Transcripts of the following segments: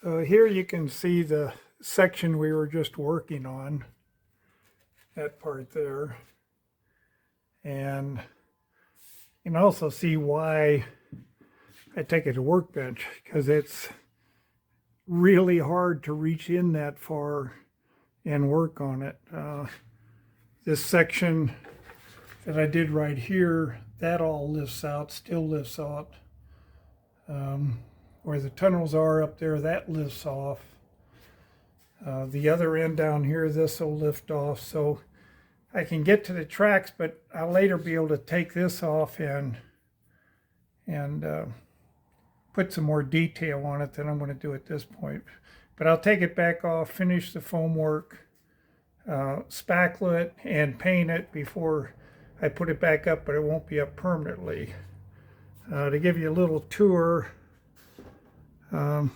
So here you can see the section we were just working on, that part there. And you can also see why I take it to workbench, because it's really hard to reach in that far and work on it. This section that I did right here, that all lifts out, still lifts out. Where the tunnels are up there, that lifts off. The other end down here, this will lift off. So I can get to the tracks, but I'll later be able to take this off and put some more detail on it than I'm going to do at this point. But I'll take it back off, finish the foam work, spackle it, and paint it before I put it back up, but it won't be up permanently. To give you a little tour, so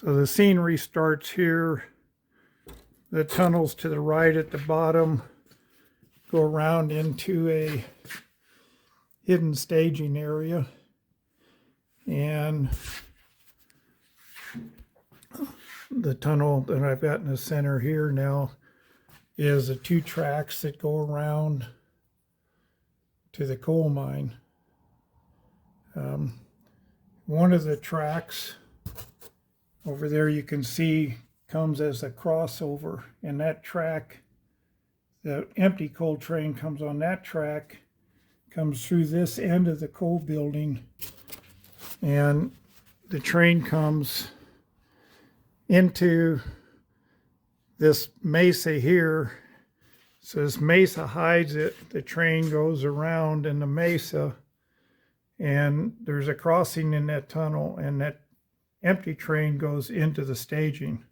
the scenery starts here. The tunnels to the right at the bottom go around into a hidden staging area. And the tunnel that I've got in the center here now is the two tracks that go around to the coal mine. One of the tracks over there you can see comes as a crossover, and that track, the empty coal train comes on that track, comes through this end of the coal building, and the train comes into this mesa here. So this mesa hides it. The train goes around in the mesa, and there's a crossing in that tunnel, and that empty train goes into the staging.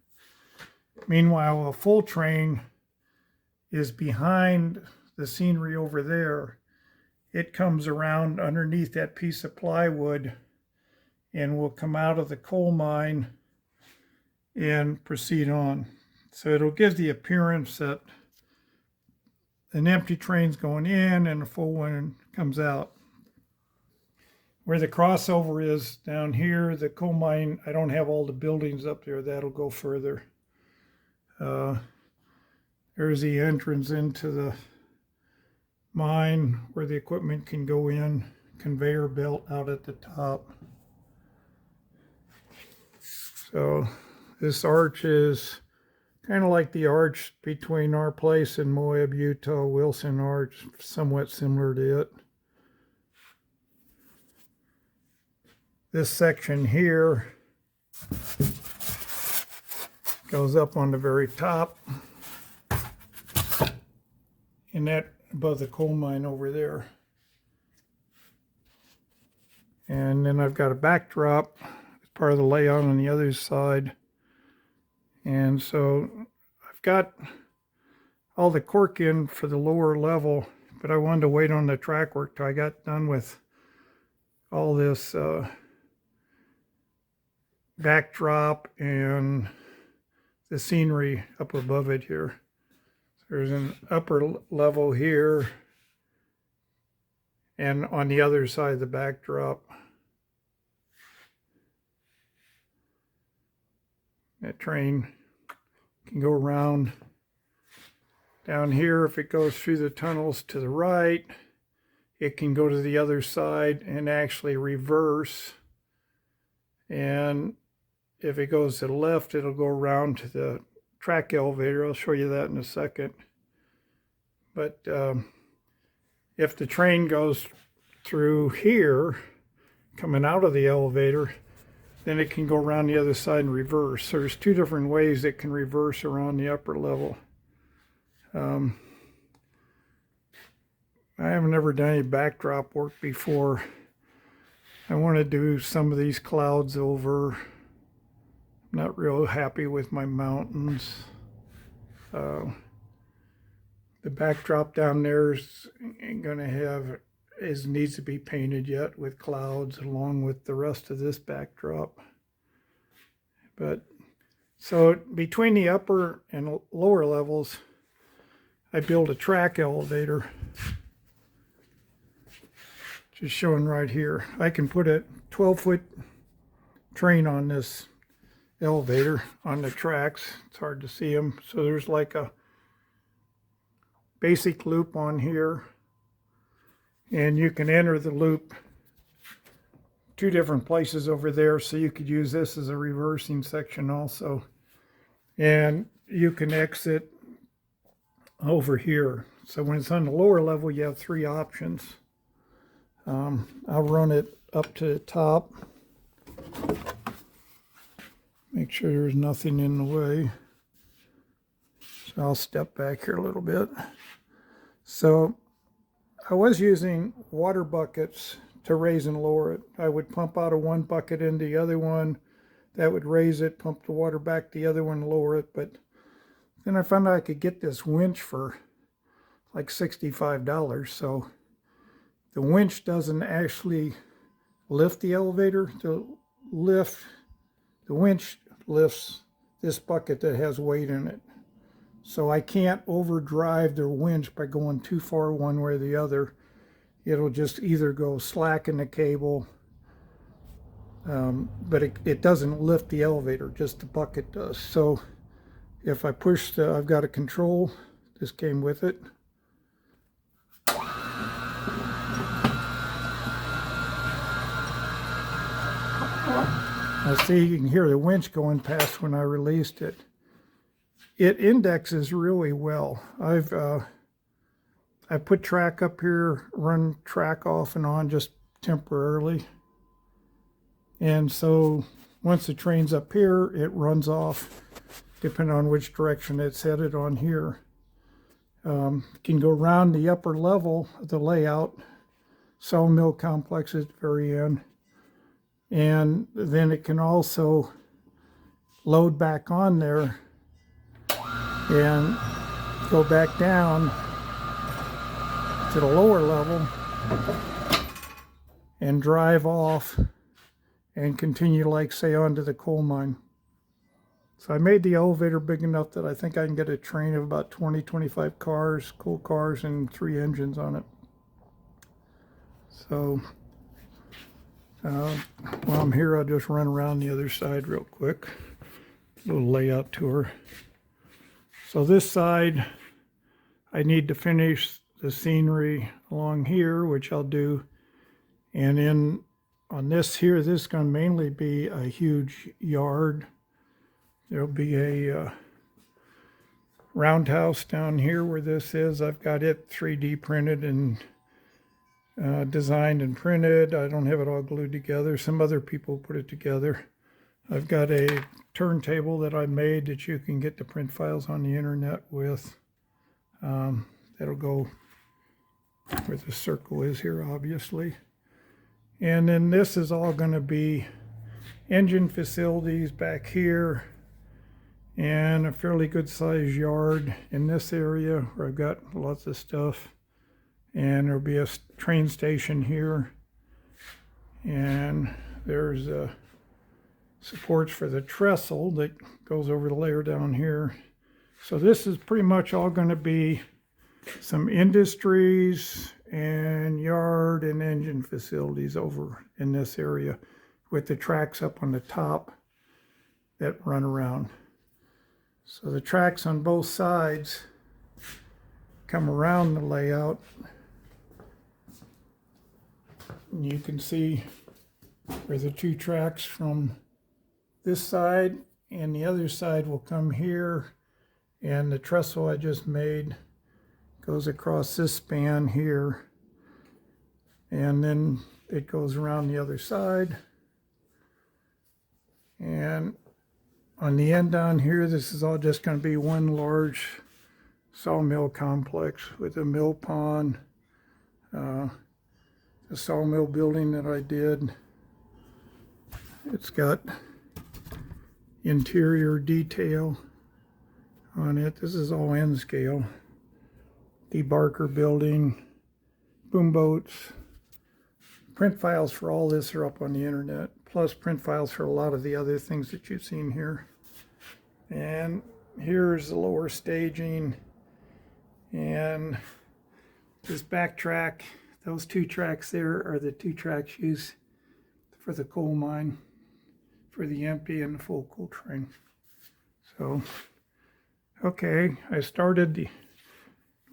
Meanwhile, a full train is behind the scenery over there. It comes around underneath that piece of plywood and will come out of the coal mine and proceed on. So it'll give the appearance that an empty train's going in and a full one comes out. Where the crossover is down here, the coal mine, I don't have all the buildings up there. That'll go further. There's the entrance into the mine where the equipment can go in, conveyor belt out at the top. So this arch is kind of like the arch between our place and Moab, Utah, Wilson Arch, somewhat similar to it. This section here goes up on the very top, and that above the coal mine over there. And then I've got a backdrop as part of the layout on the other side. And so I've got all the cork in for the lower level, but I wanted to wait on the track work till I got done with all this backdrop and the scenery up above it here. There's an upper level here and on the other side of the backdrop. That train can go around down here. If it goes through the tunnels to the right, it can go to the other side and actually reverse. And if it goes to the left, it'll go around to the track elevator. I'll show you that in a second. But if the train goes through here, coming out of the elevator, then it can go around the other side and reverse. So there's two different ways it can reverse around the upper level. I haven't ever done any backdrop work before. I want to do some of these clouds over. I'm not real happy with my mountains. The backdrop down there is going to have, needs to be painted yet with clouds along with the rest of this backdrop. But so between the upper and lower levels, I built a track elevator, just showing right here. I can put a 12-foot train on this elevator on the tracks. It's hard to see them. So there's like a basic loop on here, and you can enter the loop two different places over there, so you could use this as a reversing section also. And you can exit over here. So when it's on the lower level, you have three options. I'll run it up to the top. Make sure there's nothing in the way. So I'll step back here a little bit. So I was using water buckets to raise and lower it. I would pump out of one bucket into the other one. That would raise it, pump the water back to the other one, lower it. But then I found out I could get this winch for like $65. So the winch doesn't actually lift the elevator. The winch lifts this bucket that has weight in it. So I can't overdrive the winch by going too far one way or the other. It'll just either go slack in the cable, but it doesn't lift the elevator, just the bucket does. So if I push I've got a control, this came with it. Now see, you can hear the winch going past when I released it. It indexes really well. I put track up here, run track off and on just temporarily. And so once the train's up here, it runs off depending on which direction it's headed on here. It can go around the upper level of the layout, sawmill complex at the very end. And then it can also load back on there and go back down to the lower level and drive off and continue, like, say, onto the coal mine. So I made the elevator big enough that I think I can get a train of about 20-25 cars, coal cars, and 3 engines on it. So while I'm here, I'll just run around the other side real quick. Little layout tour. So this side, I need to finish the scenery along here, which I'll do. And then on this here, this is going to mainly be a huge yard. There'll be a roundhouse down here where this is. I've got it 3D printed and designed and printed. I don't have it all glued together. Some other people put it together. I've got a turntable that I made that you can get the print files on the internet with. That'll go where the circle is here, obviously. And then this is all going to be engine facilities back here, and a fairly good sized yard in this area where I've got lots of stuff. And there'll be a train station here, and there's supports for the trestle that goes over the layer down here. So this is pretty much all going to be some industries and yard and engine facilities over in this area, with the tracks up on the top that run around. So the tracks on both sides come around the layout. And you can see where the two tracks from this side and the other side will come here, and the trestle I just made goes across this span here, and then it goes around the other side. And on the end down here, this is all just going to be one large sawmill complex with a mill pond, the sawmill building that I did. It's got interior detail on it. This is all N scale. Debarker building, boom boats. Print files for all this are up on the internet, plus print files for a lot of the other things that you've seen here. And here's the lower staging, and this back track. Those two tracks there are the two tracks used for the coal mine for the empty and the full Coltrane. So, okay, I started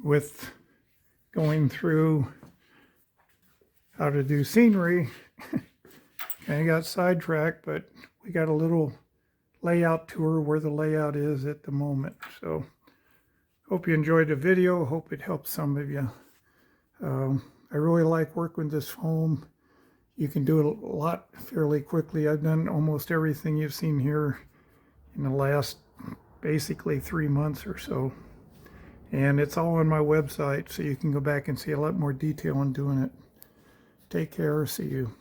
with going through how to do scenery. I got sidetracked, but we got a little layout tour where the layout is at the moment. So hope you enjoyed the video. Hope it helps some of you. I really like working with this foam. You can do it a lot fairly quickly. I've done almost everything you've seen here in the last basically 3 months or so. And it's all on my website, so you can go back and see a lot more detail on doing it. Take care. See you.